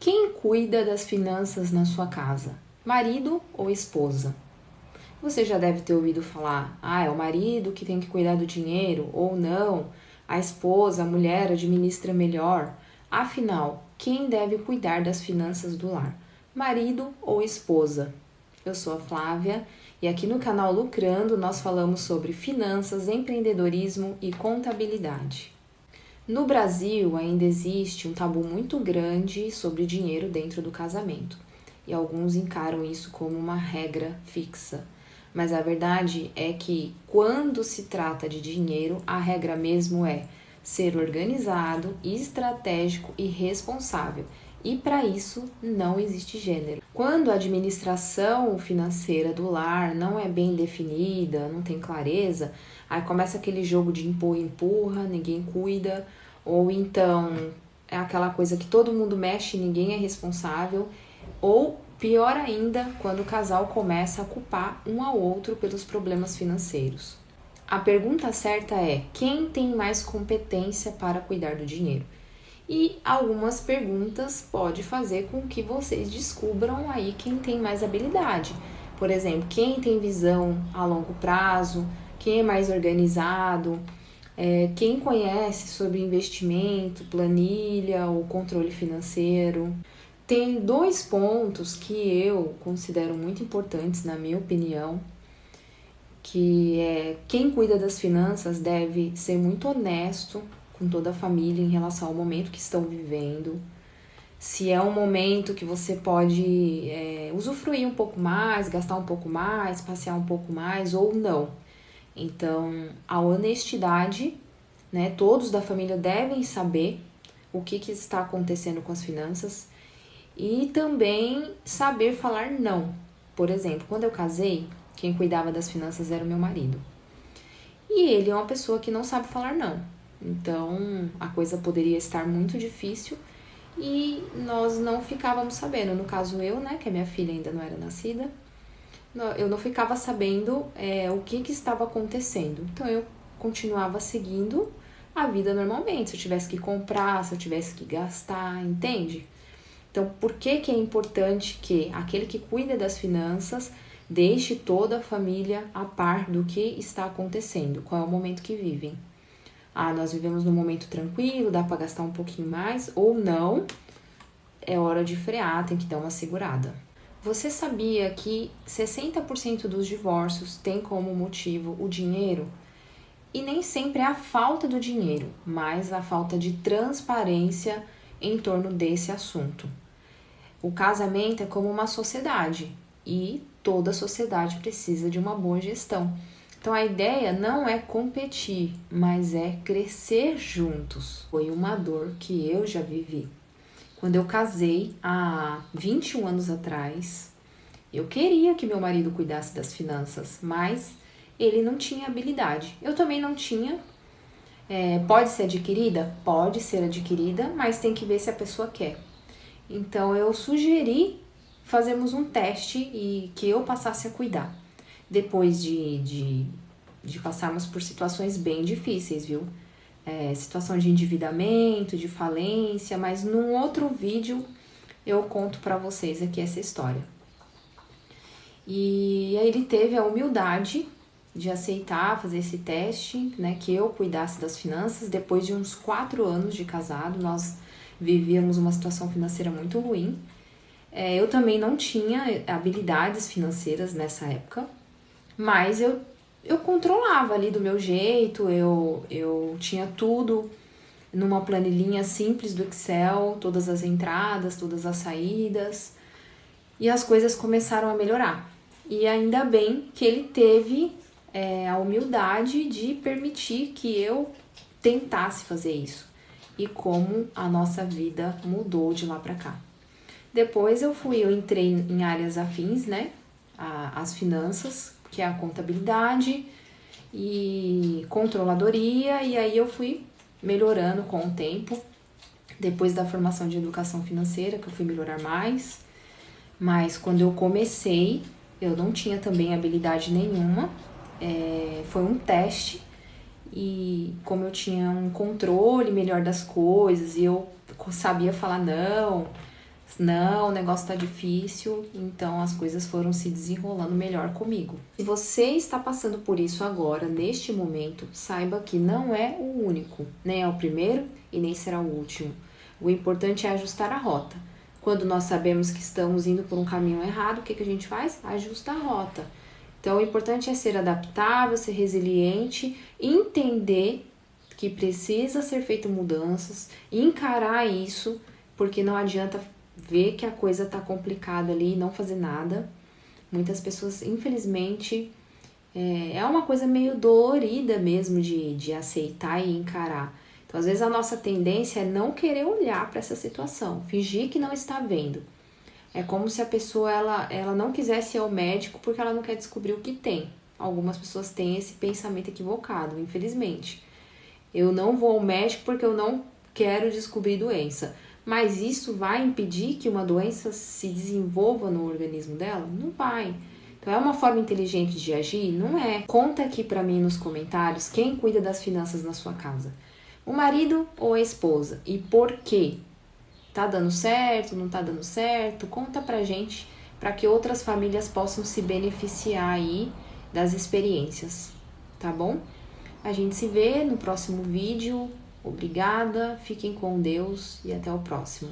Quem cuida das finanças na sua casa? Marido ou esposa? Você já deve ter ouvido falar, é o marido que tem que cuidar do dinheiro, ou não, a esposa, a mulher administra melhor. Afinal, quem deve cuidar das finanças do lar? Marido ou esposa? Eu sou a Flávia e aqui no canal Lucrando nós falamos sobre finanças, empreendedorismo e contabilidade. No Brasil ainda existe um tabu muito grande sobre dinheiro dentro do casamento e alguns encaram isso como uma regra fixa. Mas a verdade é que quando se trata de dinheiro, a regra mesmo é ser organizado, estratégico e responsável. E para isso não existe gênero. Quando a administração financeira do lar não é bem definida, não tem clareza, aí começa aquele jogo de empurra, ninguém cuida, ou então é aquela coisa que todo mundo mexe e ninguém é responsável, ou pior ainda, quando o casal começa a culpar um ao outro pelos problemas financeiros. A pergunta certa é: quem tem mais competência para cuidar do dinheiro? E algumas perguntas pode fazer com que vocês descubram aí quem tem mais habilidade. Por exemplo, quem tem visão a longo prazo, quem é mais organizado, quem conhece sobre investimento, planilha ou controle financeiro. Tem dois pontos que eu considero muito importantes, na minha opinião, que é quem cuida das finanças deve ser muito honesto com toda a família em relação ao momento que estão vivendo. Se é um momento que você pode usufruir um pouco mais, gastar um pouco mais, passear um pouco mais ou não. Então, a honestidade, né? Todos da família devem saber o que está acontecendo com as finanças e também saber falar não. Por exemplo, quando eu casei, quem cuidava das finanças era o meu marido. E ele é uma pessoa que não sabe falar não. Então, a coisa poderia estar muito difícil e nós não ficávamos sabendo. No caso eu, né, que a minha filha ainda não era nascida, eu não ficava sabendo o que estava acontecendo. Então, eu continuava seguindo a vida normalmente. Se eu tivesse que comprar, se eu tivesse que gastar, entende? Então, por que é importante que aquele que cuida das finanças deixe toda a família a par do que está acontecendo? Qual é o momento que vivem? Nós vivemos num momento tranquilo, dá para gastar um pouquinho mais, ou não, é hora de frear, tem que dar uma segurada. Você sabia que 60% dos divórcios tem como motivo o dinheiro? E nem sempre é a falta do dinheiro, mas a falta de transparência em torno desse assunto. O casamento é como uma sociedade e toda sociedade precisa de uma boa gestão. Então a ideia não é competir, mas é crescer juntos. Foi uma dor que eu já vivi. Quando eu casei há 21 anos atrás, eu queria que meu marido cuidasse das finanças, mas ele não tinha habilidade. Eu também não tinha. Pode ser adquirida? Pode ser adquirida, mas tem que ver se a pessoa quer. Então eu sugeri fazermos um teste e que eu passasse a cuidar. Depois de passarmos por situações bem difíceis, viu? Situação de endividamento, de falência, mas num outro vídeo eu conto pra vocês aqui essa história. E aí ele teve a humildade de aceitar fazer esse teste, né? Que eu cuidasse das finanças. Depois de uns 4 anos de casado, nós vivíamos uma situação financeira muito ruim. Eu também não tinha habilidades financeiras nessa época, mas eu controlava ali do meu jeito, eu tinha tudo numa planilhinha simples do Excel, todas as entradas, todas as saídas, e as coisas começaram a melhorar. E ainda bem que ele teve a humildade de permitir que eu tentasse fazer isso. E como a nossa vida mudou de lá para cá. Depois eu entrei em áreas afins, né? As finanças, que é a contabilidade e controladoria, e aí eu fui melhorando com o tempo. Depois da formação de educação financeira, que eu fui melhorar mais. Mas quando eu comecei, eu não tinha também habilidade nenhuma. Foi um teste. E como eu tinha um controle melhor das coisas e eu sabia falar não, Não, o negócio tá difícil, então as coisas foram se desenrolando melhor comigo. Se você está passando por isso agora, neste momento, saiba que não é o único, nem é o primeiro e nem será o último. O importante é ajustar a rota. Quando nós sabemos que estamos indo por um caminho errado, o que a gente faz? Ajusta a rota. Então, o importante é ser adaptável, ser resiliente, entender que precisa ser feito mudanças, encarar isso, porque não adianta ver que a coisa tá complicada ali e não fazer nada. Muitas pessoas, infelizmente, é uma coisa meio dolorida mesmo de aceitar e encarar. Então, às vezes, a nossa tendência é não querer olhar para essa situação, fingir que não está vendo. É como se a pessoa ela não quisesse ir ao médico porque ela não quer descobrir o que tem. Algumas pessoas têm esse pensamento equivocado, infelizmente. Eu não vou ao médico porque eu não quero descobrir doença. Mas isso vai impedir que uma doença se desenvolva no organismo dela? Não vai. Então é uma forma inteligente de agir? Não é. Conta aqui pra mim nos comentários quem cuida das finanças na sua casa. O marido ou a esposa? E por quê? Tá dando certo? Não tá dando certo? Conta pra gente para que outras famílias possam se beneficiar aí das experiências, tá bom? A gente se vê no próximo vídeo. Obrigada, fiquem com Deus e até o próximo.